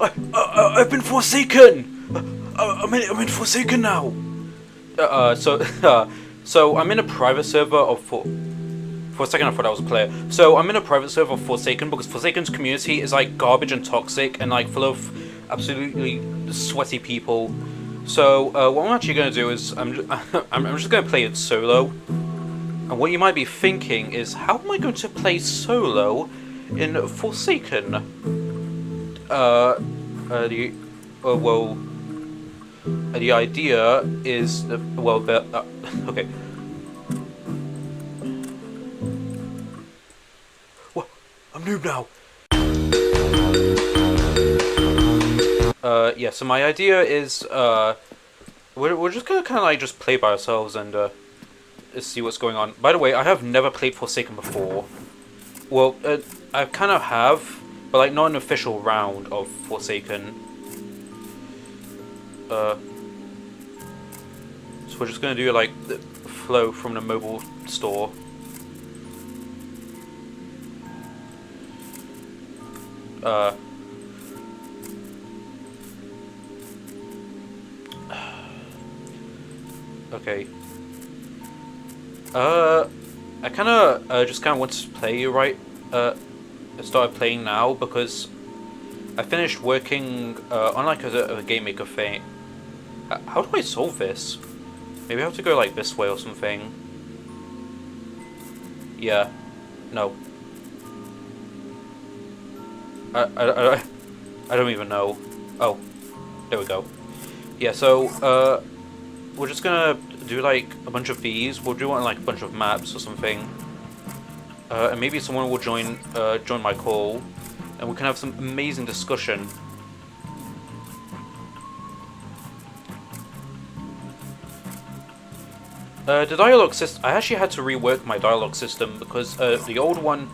I've been forsaken! I'm in Forsaken now! So I'm in a private server of For a second I thought I was a player. So I'm in a private server of Forsaken because Forsaken's community is like garbage and toxic and like full of absolutely sweaty people. So what I'm actually going to do is I'm just going to play it solo. And what you might be thinking is, how am I going to play solo in Forsaken? The idea is okay. What? I'm noob now. Yeah. So my idea is we're just gonna kind of like just play by ourselves and see what's going on. By the way, I have never played Forsaken before. Well, I kind of have, but like not an official round of Forsaken. So we're just gonna do like the flow from the mobile store. Okay. I kind of just kind of want to play right. I started playing now because I finished working on like a game maker thing. How do I solve this? Maybe I have to go like this way or something. Yeah. No. I don't even know. Oh, there we go. Yeah. So we're just gonna do like a bunch of these. We'll do on like a bunch of maps or something. And maybe someone will join my call, and we can have some amazing discussion. The dialogue system. I actually had to rework my dialogue system because the old one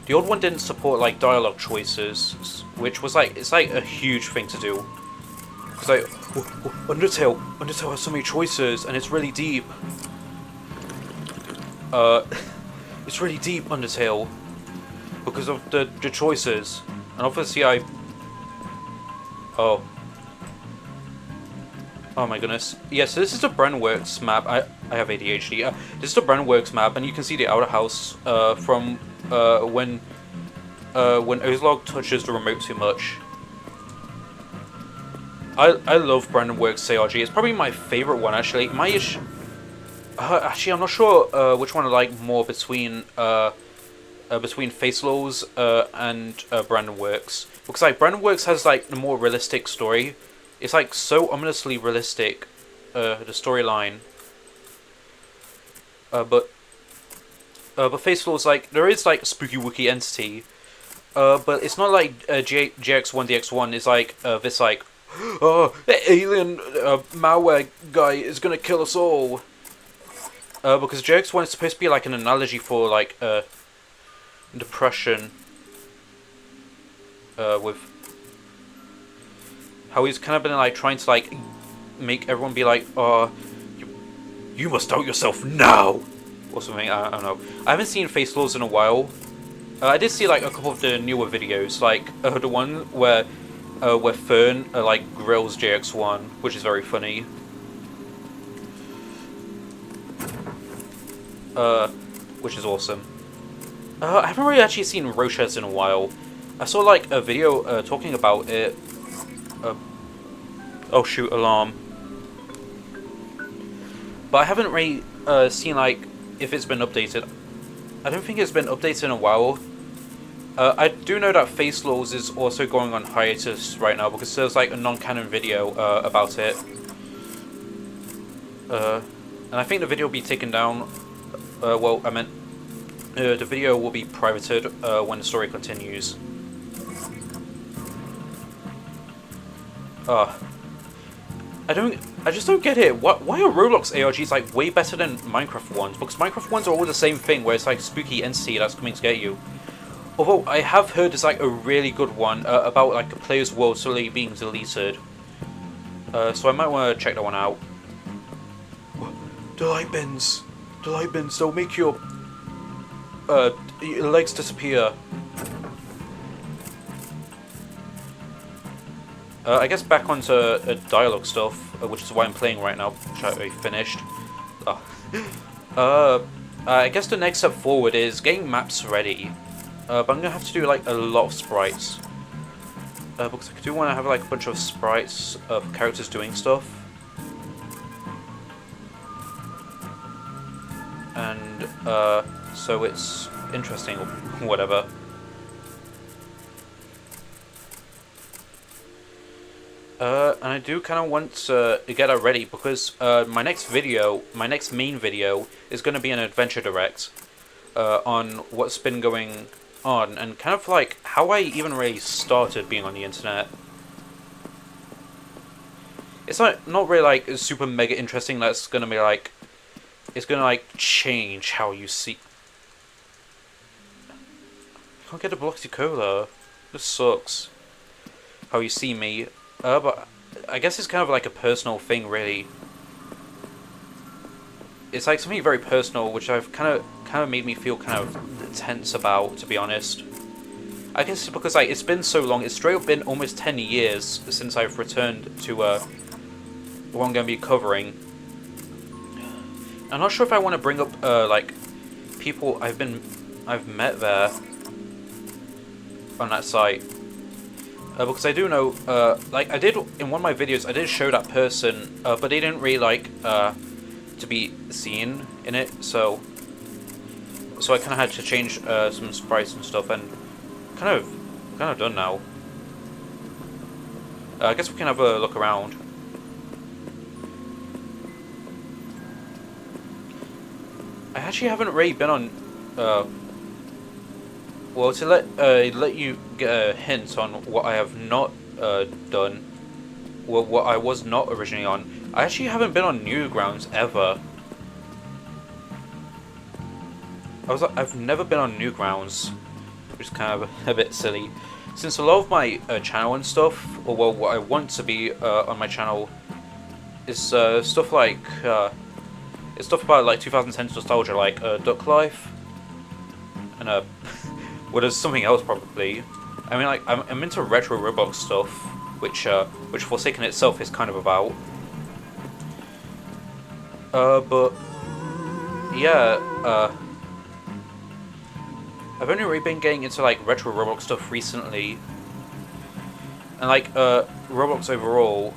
didn't support like dialogue choices, which was like it's like a huge thing to do. Because like Undertale has so many choices and it's really deep. It's really deep, Undertale, because of the choices, and obviously Oh my goodness. Yeah, so this is the Brandworks map. I have ADHD. This is the Brandworks map, and you can see the outer house from when Ozlog touches the remote too much. I love Brandworks CRG. It's probably my favorite one actually. Actually, I'm not sure which one I like more between Facelaws and Brandonworks, because like Brandonworks has like the more realistic story. It's like so ominously realistic, the storyline. But Facelaws, like there is like a spooky wookie entity, but it's not like JX1 DX1 is like this like the alien malware guy is gonna kill us all. Because JX1 is supposed to be like an analogy for like depression, with how he's kind of been like trying to like make everyone be like, you must doubt yourself now, or something. I don't know. I haven't seen Facelaws in a while. I did see like a couple of the newer videos, like the one where Fern like grills JX1, which is very funny. Which is awesome. I haven't really actually seen Rochers in a while. I saw like a video talking about it. Oh shoot, alarm. But I haven't really seen like if it's been updated. I don't think it's been updated in a while. I do know that Facelaws is also going on hiatus right now because there's like a non-canon video about it. And I think the video will be taken down. Well, I meant the video will be privated when the story continues. I just don't get it. Why are Roblox ARGs like way better than Minecraft ones? Because Minecraft ones are all the same thing, where it's like spooky entity that's coming to get you. Although I have heard there's like a really good one about like a player's world slowly being deleted. So I might want to check that one out. The light bins, they'll make your legs disappear. I guess back onto dialogue stuff, which is why I'm playing right now, which I finished. Oh. I guess the next step forward is getting maps ready. But I'm gonna have to do like a lot of sprites. Because I do want to have like a bunch of sprites of characters doing stuff. And so it's interesting or whatever. And I do kind of want to get that ready because my next main video, is going to be an adventure direct on what's been going on and kind of like how I even really started being on the internet. It's not really like super mega interesting. That's going to be like, it's going to like change how you see. I can't get a Bloxy Cola. This sucks. How you see me. But I guess it's kind of like a personal thing, really. It's like something very personal, which I've kind of made me feel kind of tense about, to be honest. I guess it's because like it's been so long. It's straight up been almost 10 years since I've returned to what I'm going to be covering. I'm not sure if I want to bring up like people I've met there on that site. Because I do know, like I did in one of my videos, I did show that person, but they didn't really like to be seen in it, so I kind of had to change some sprites and stuff, and kind of done now. I guess we can have a look around. I actually haven't really been on. Well, to let you get a hint on what I have not done, well, what I was not originally on, I actually haven't been on Newgrounds ever. I've never been on Newgrounds, which is kind of a bit silly, since a lot of my channel and stuff, or well, what I want to be on my channel, is stuff like it's stuff about like 2010s nostalgia, like Duck Life, and well, there's something else probably. I mean, like I'm into retro Roblox stuff, which Forsaken itself is kind of about. But yeah, I've only really been getting into like retro Roblox stuff recently, and like Roblox overall.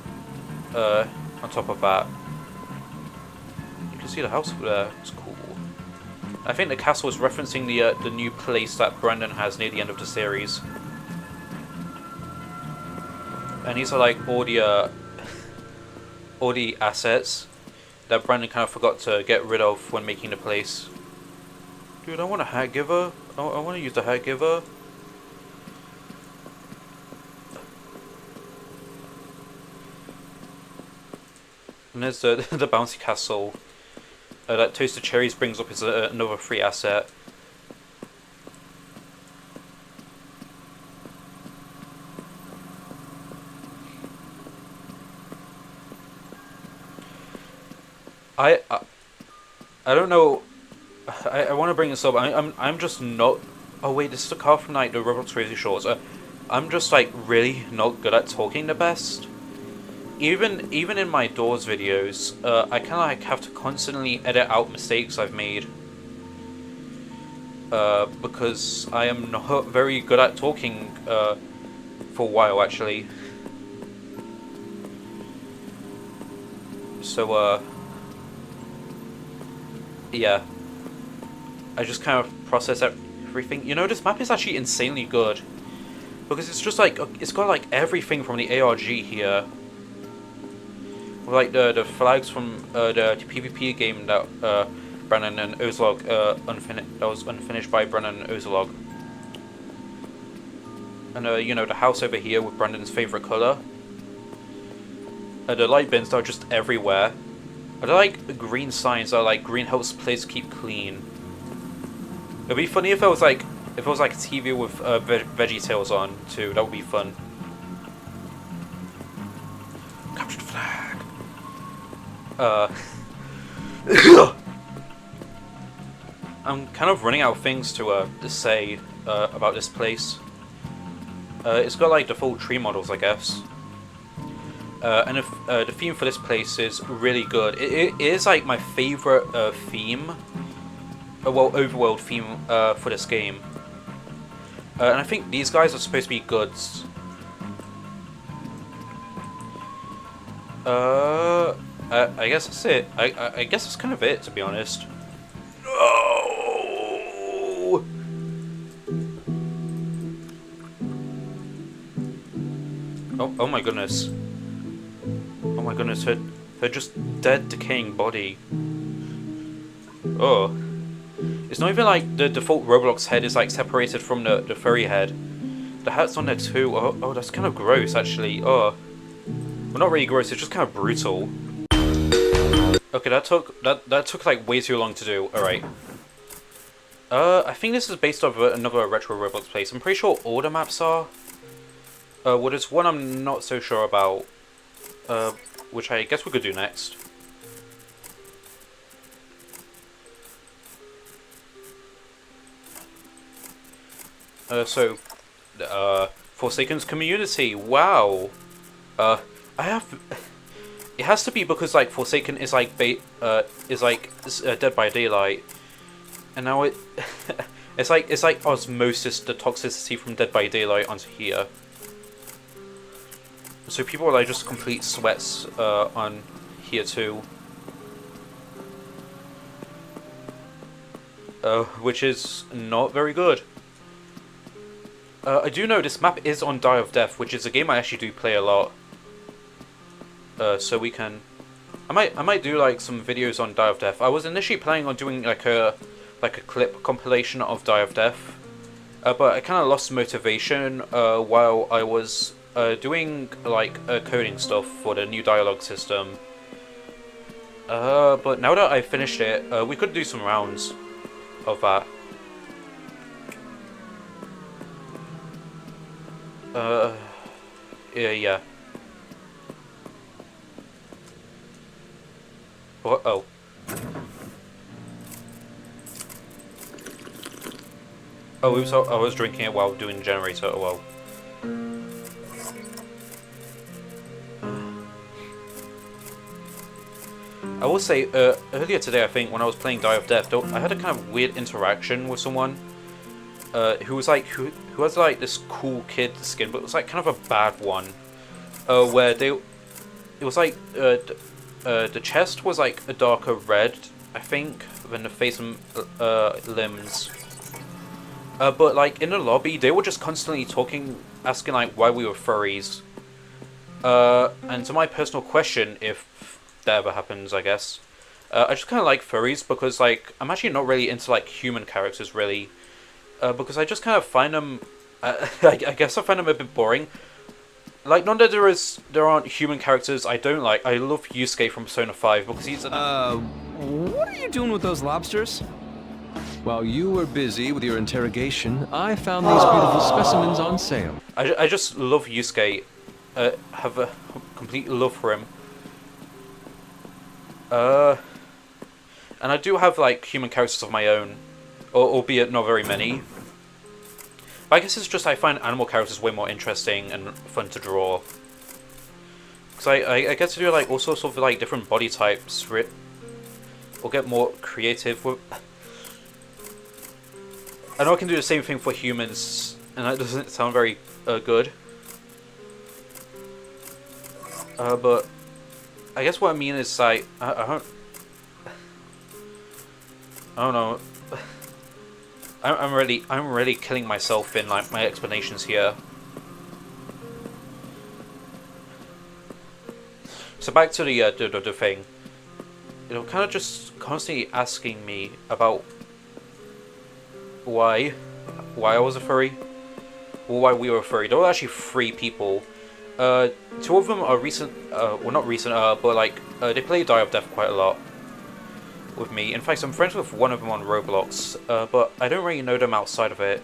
On top of that, you can see the house over there. It's cool. I think the castle is referencing the new place that Brandon has near the end of the series. And these are like all the assets that Brandon kind of forgot to get rid of when making the place. Dude, I want a hat giver. I want to use the hat giver. And there's the bouncy castle. That Toasted Cherries brings up is another free asset. I don't know. I want to bring this up. I'm just not. Oh wait, this is the car from like the Roblox Crazy Shorts. I'm just like really not good at talking the best. Even in my Doors videos, I kind of like have to constantly edit out mistakes I've made. Because I am not very good at talking for a while actually. So yeah. I just kind of process everything. You know, this map is actually insanely good. Because it's just like, it's got like everything from the ARG here. Like the flags from the PvP game that Brennan and Ozlog that was unfinished by Brennan and Ozlog. And you know, the house over here with Brandon's favorite color. The light bins that are just everywhere. I like the green signs that are like green helps place keep clean. It'd be funny if it was like a TV with Veggie Tales on too. That would be fun. Capture the flag. I'm kind of running out of things to say about this place. It's got like the full tree models, I guess. The theme for this place is really good. It is like my favorite theme, well, overworld theme for this game. And I think these guys are supposed to be goods. I guess that's it. I guess that's kind of it, to be honest. No! Oh my goodness. Oh my goodness, her just dead, decaying body. Oh. It's not even like the default Roblox head is like separated from the furry head. The hat's on there too. Oh, that's kind of gross, actually. Oh. Well, not really gross, it's just kind of brutal. Okay, that took like way too long to do. Alright. I think this is based off another retro Roblox place. I'm pretty sure all the maps are. Well, there's one I'm not so sure about. Which I guess we could do next. Forsaken's community. Wow. I have. It has to be because like Forsaken is like Dead by Daylight, and now it's like osmosis the toxicity from Dead by Daylight onto here. So people are like just complete sweats on here too. Which is not very good. I do know this map is on Die of Death, which is a game I actually do play a lot. So we can, I might do like some videos on Die of Death. I was initially planning on doing like a clip compilation of Die of Death, but I kind of lost motivation while I was doing like coding stuff for the new dialogue system. But now that I've finished it, we could do some rounds of that. Yeah. What? Oh. Oh, oops, I was drinking it while doing generator. Oh well. I will say, earlier today, I think, when I was playing Die of Death, I had a kind of weird interaction with someone who was like, who has like this cool kid skin, but it was like kind of a bad one, where it was like, the chest was like a darker red, I think, than the face and limbs. But like in the lobby, they were just constantly talking, asking like why we were furries. And to my personal question, if that ever happens, I guess, I just kind of like furries because like I'm actually not really into like human characters really, because I just kind of find them, I guess I find them a bit boring. Like, not that there aren't human characters I don't like. I love Yusuke from Persona 5 because he's what are you doing with those lobsters? While you were busy with your interrogation, I found these beautiful specimens on sale. I just love Yusuke. Have a complete love for him. And I do have, like, human characters of my own. Albeit not very many. But I guess it's just I find animal characters way more interesting and fun to draw. Because I get to do like all sorts of like different body types, or get more creative with. I know I can do the same thing for humans, and that doesn't sound very good. But I guess what I mean is like I don't know. I'm really killing myself in like my explanations here. So back to the thing. You know, kind of just constantly asking me about why I was a furry, or why we were a furry. There were actually 3 people. 2 of them are recent. Well, not recent. But like they play Die of Death quite a lot with me. In fact, I'm friends with one of them on Roblox, but I don't really know them outside of it.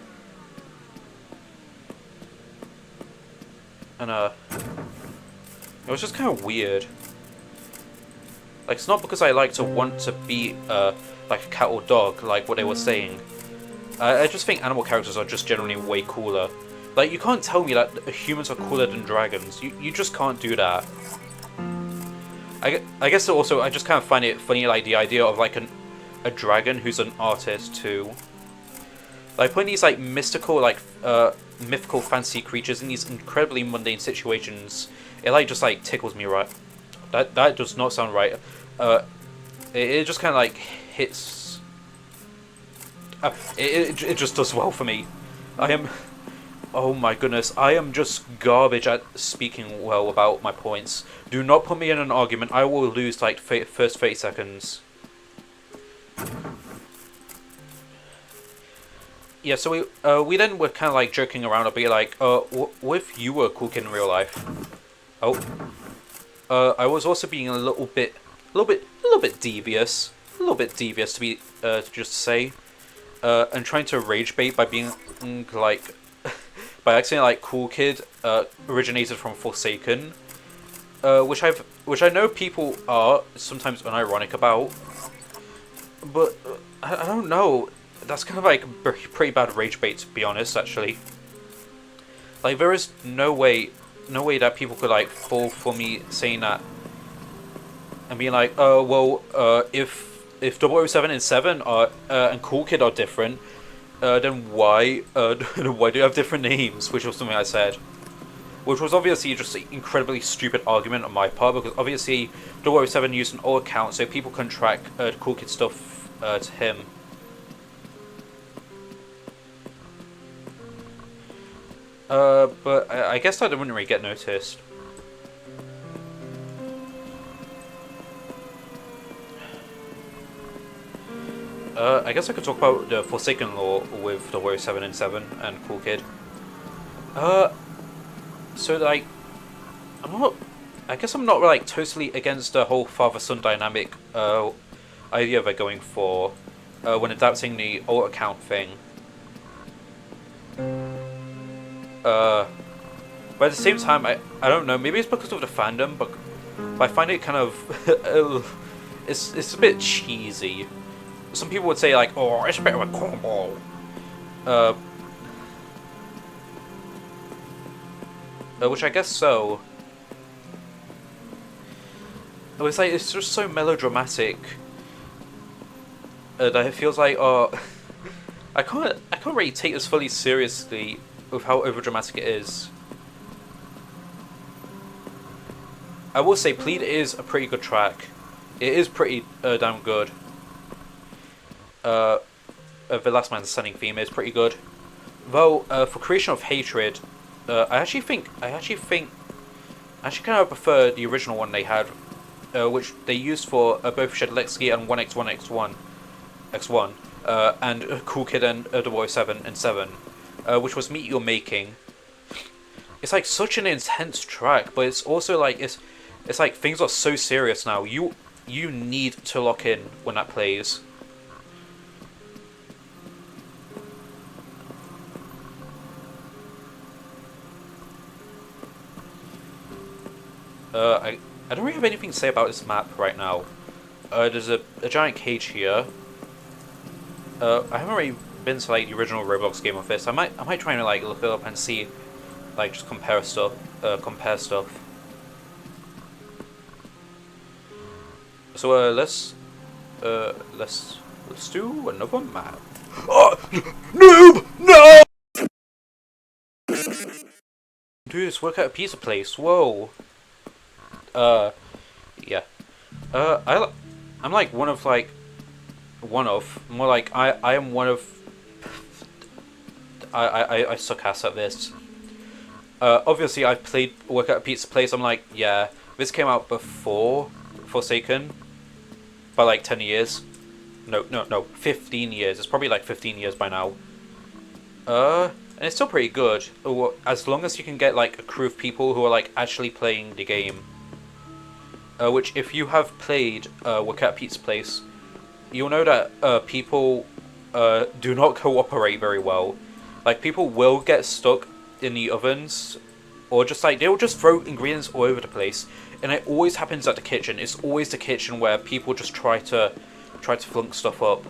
And it was just kind of weird. Like, it's not because I like to want to be like a cat or dog, like what they were saying. I just think animal characters are just generally way cooler. Like, you can't tell me that humans are cooler than dragons. You just can't do that. I guess also I just kind of find it funny, like the idea of like a dragon who's an artist too. Like putting these like mystical, like mythical fantasy creatures in these incredibly mundane situations, it like just like tickles me right. That does not sound right. It just kind of like hits. It just does well for me. I am. Oh my goodness, I am just garbage at speaking well about my points. Do not put me in an argument. I will lose like first 30 seconds. Yeah, so we then were kind of like joking around a bit, like, what if you were a cool kid in real life? Oh, I was also being a little bit devious, to be to just say, and trying to rage bait by being like, by accidentally like cool kid originated from Forsaken, which I know people are sometimes unironic about, but I don't know. That's kind of like pretty bad rage bait, to be honest. Actually, like there is no way that people could like fall for me saying that and being like, oh well, if 007 and 7 are and Cool Kid are different, then why why do you have different names? Which was something I said, which was obviously just an incredibly stupid argument on my part, because obviously 007 used an old account, so people couldn't track Cool Kid stuff to him. But I guess that wouldn't really get noticed. I guess I could talk about the Forsaken lore with the 007 and 7 and Cool Kid. So like, I guess I'm not like totally against the whole father-son dynamic idea they're going for when adapting the old account thing. But at the same time, I don't know, maybe it's because of the fandom, but I find it kind of it's a bit cheesy. Some people would say like, oh, it's a bit of a cornball. Which I guess so. It's like, it's just so melodramatic that it feels like, I can't really take this fully seriously with how overdramatic it is. I will say Plead is a pretty good track. It is pretty damn good. The Last Man Standing theme is pretty good. Though for Creation of Hatred, I actually kind of prefer the original one they had, which they used for both Shedlexky and 1x1x1, and Cool Kid and 007 and 7, which was Meet Your Making. It's like such an intense track, but it's also like it's like things are so serious now. You need to lock in when that plays. I don't really have anything to say about this map right now. There's a giant cage here. I haven't really been to like the original Roblox game of this. I might try and like look it up and see, like just compare stuff. So let's do another map. Oh, noob! No! Dude, let's work at a pizza place. Whoa. Yeah. I'm like more like I am one of. I suck ass at this. Obviously I've played Work at a Pizza Place. I'm like, yeah, this came out before Forsaken by like 10 years. No, 15 years. It's probably like 15 years by now. And it's still pretty good, as long as you can get like a crew of people who are like actually playing the game. Which, if you have played Work at a Pizza Place, you'll know that people do not cooperate very well. Like, people will get stuck in the ovens, or just like they'll just throw ingredients all over the place, and it always happens at the kitchen. It's always the kitchen where people just try to flunk stuff up.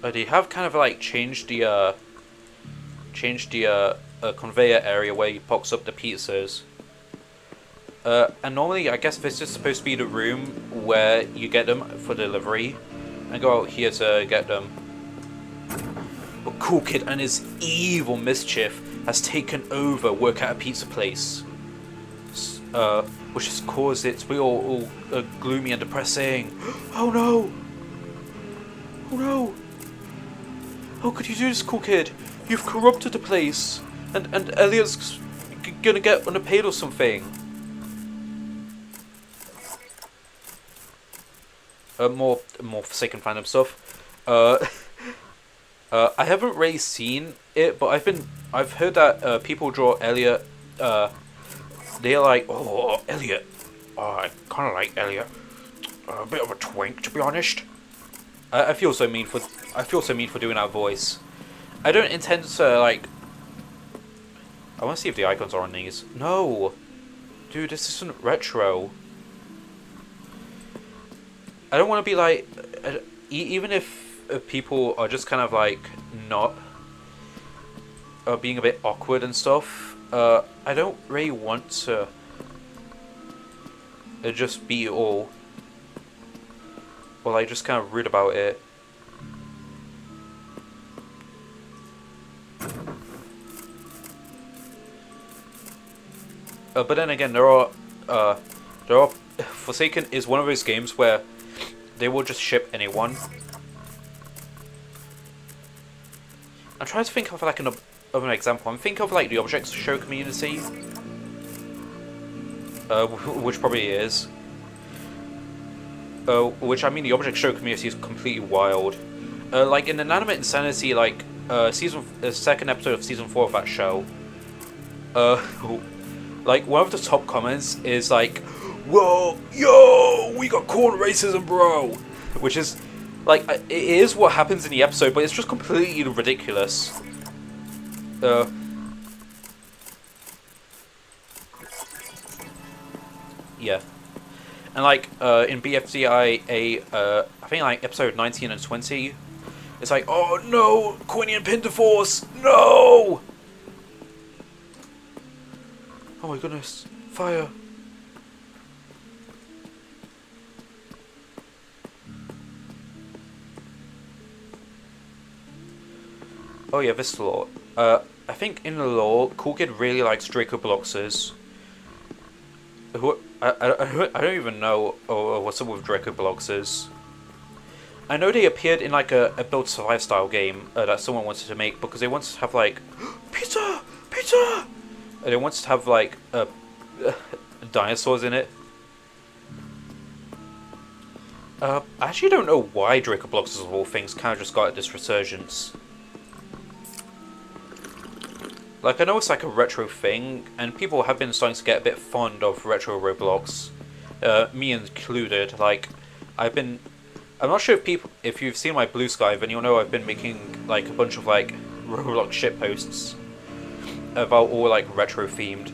They have kind of like changed the conveyor area where you box up the pizzas. And normally, I guess this is supposed to be the room where you get them for delivery, and go out here to get them. But Cool Kid and his evil mischief has taken over work at a pizza place, which has caused it to be all gloomy and depressing. Oh no! Oh no! How could you do this, Cool Kid? You've corrupted the place, and Elliot's gonna get underpaid or something. More Forsaken fandom stuff. I haven't really seen it, but I've heard that people draw Elliot. They're like, oh, Elliot. I kind of like Elliot. A bit of a twink, to be honest. I feel so mean for doing that voice. I don't intend to like. I want to see if the icons are on these. No, dude, this isn't retro. I don't want to be like, even if people are just kind of like not being a bit awkward and stuff. I don't really want to just be all, or like just kind of rude about it. But then again, there are Forsaken is one of those games where they will just ship anyone. I'm trying to think of like of an example. I'm thinking of like the Objects Show community, which probably is. Which I mean, the Object Show community is completely wild. Like in Inanimate Insanity, like second episode of season 4 of that show. Like one of the top comments is like, "Whoa, yo, we got corn racism, bro," which is like it is what happens in the episode, but it's just completely ridiculous. Yeah, and like in BFDI, I think like episode 19 and 20, it's like, "Oh no, Quinian Pinterforce, no!" Oh my goodness, fire. Oh yeah, this lore. I think in the lore, Cool Kid really likes Draco Bloxers. Who I don't even know what's up with Draco Bloxers. I know they appeared in like a Build to Survive style game that someone wanted to make because they wanted to have like pizza, pizza. They wanted to have like dinosaurs in it. I actually don't know why Draco Bloxers of all things kind of just got this resurgence. Like, I know it's like a retro thing, and people have been starting to get a bit fond of retro Roblox, me included. Like, I'm not sure if you've seen my Blue Sky, then you'll know I've been making like a bunch of like Roblox shitposts about all like retro themed.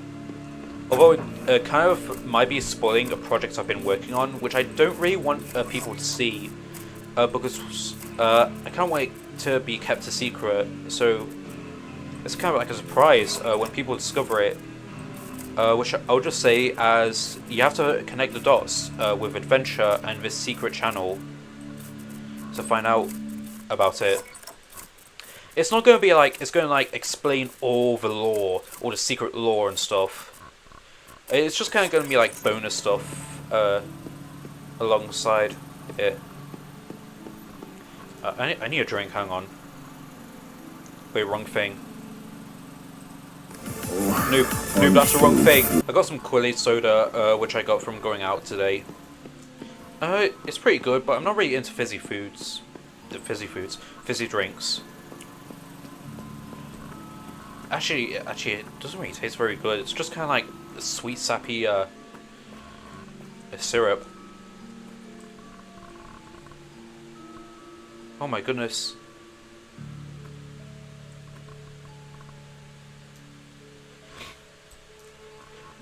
Although it kind of might be spoiling a project I've been working on, which I don't really want people to see, because I kind of want it to be kept a secret. So it's kind of like a surprise when people discover it, which I'll just say as you have to connect the dots with Adventure and this secret channel to find out about it. It's not going to be like, it's going to like explain all the lore, all the secret lore and stuff. It's just kind of going to be like bonus stuff alongside it. I need a drink, hang on. Wait, wrong thing. Noob, that's the wrong thing. I got some Kool-Aid soda, which I got from going out today. It's pretty good, but I'm not really into fizzy drinks. Actually, it doesn't really taste very good. It's just kind of like a sweet, sappy syrup. Oh my goodness.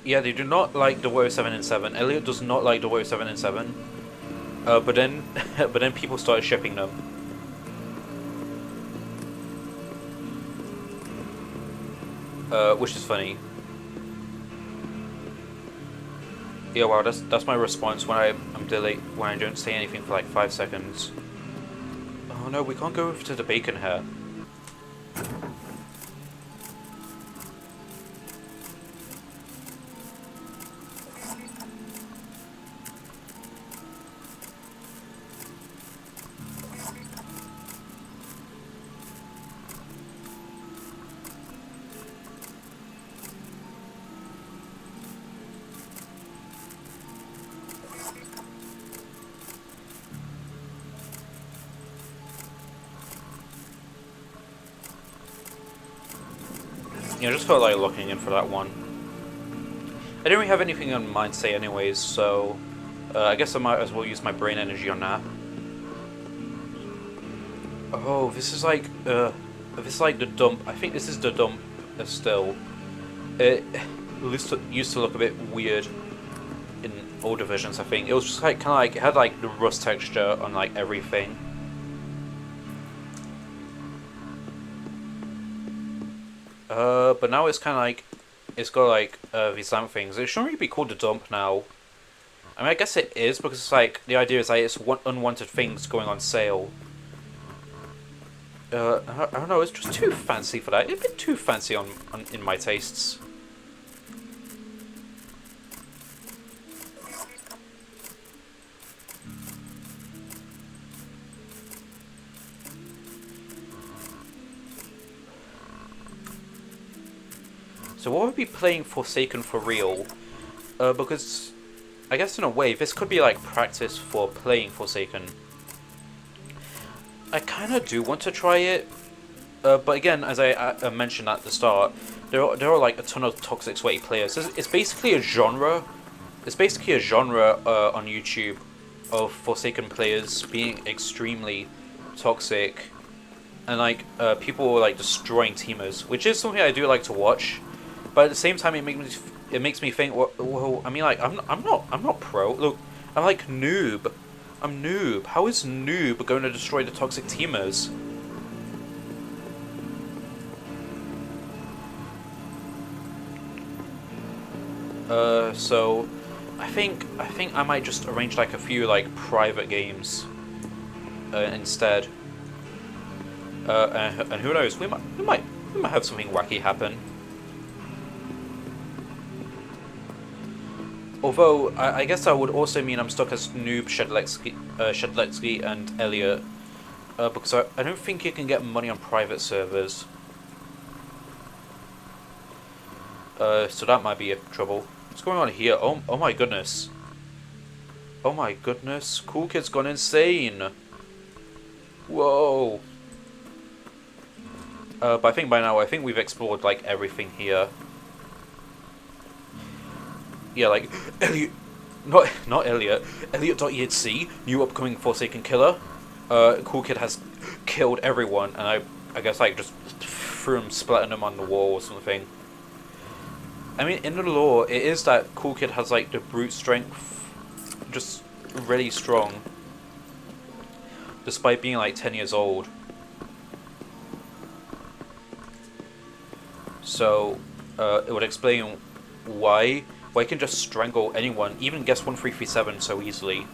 Yeah, they do not like the Woe 7 and 7. Elliot does not like the Woe 7 and 7. But then people started shipping them. Which is funny. Yeah, wow, that's my response when I'm delayed, when I don't say anything for like 5 seconds. Oh no, we can't go over to the bacon here. Yeah, I just felt like looking in for that one. I didn't really have anything on mind to say anyways, so I guess I might as well use my brain energy on that. Oh, this is like the dump. I think this is the dump still. It used to look a bit weird in older versions, I think. It was just like kind of like, it had like the rust texture on like everything. But now it's kind of like, it's got like these lamp things. It shouldn't really be called the dump now. I mean, I guess it is, because it's like, the idea is like it's unwanted things going on sale. I don't know, it's just too fancy for that. It's a bit too fancy in my tastes. So what would be playing Forsaken for real? Because I guess in a way, this could be like practice for playing Forsaken. I kind of do want to try it, but again, as I mentioned at the start, there are like a ton of toxic, sweaty players. It's basically a genre. It's basically a genre on YouTube of Forsaken players being extremely toxic, and like people like destroying teamers, which is something I do like to watch. But at the same time, it makes me think. Well, I mean, like I'm not pro. Look, I'm like noob. I'm noob. How is noob going to destroy the toxic teamers? So I think I might just arrange like a few like private games instead. And who knows? We might have something wacky happen. Although, I guess that would also mean I'm stuck as Noob, Shedletsky, and Elliot. Because I don't think you can get money on private servers. So that might be a trouble. What's going on here? Oh my goodness. Oh my goodness. Cool Kid's gone insane. Whoa. But I think by now, we've explored, like, everything here. Yeah, like, Elliot, not Elliot, Elliot.exe, new upcoming Forsaken killer. Cool Kid has killed everyone, and I guess, like, just threw him, splatting him on the wall or something. I mean, in the lore, it is that Cool Kid has, like, the brute strength, just really strong, despite being, like, 10 years old. So, it would explain why he can just strangle anyone, even guess 1337 so easily.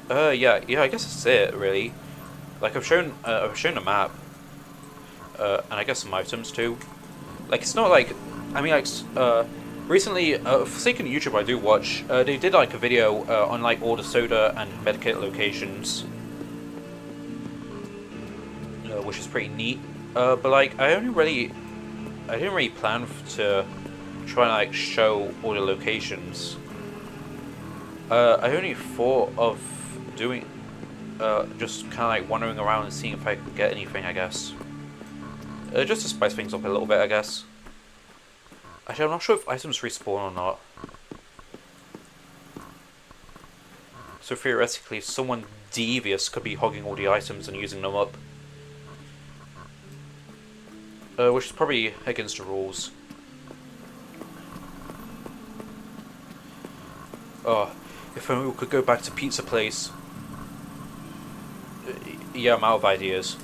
Yeah, I guess that's it, really. Like, I've shown a map, and I guess some items too. Like, it's not like, I mean, like, recently, Forsaken YouTube I do watch, they did like a video on like all the soda and medkit locations, which is pretty neat. But like, I didn't really plan to try and like show all the locations. I only thought of doing, just kind of like wandering around and seeing if I could get anything, I guess. Just to spice things up a little bit, I guess. Actually, I'm not sure if items respawn or not. So theoretically, someone devious could be hogging all the items and using them up. Which is probably against the rules. Oh, if only we could go back to Pizza Place. Yeah, I'm out of ideas.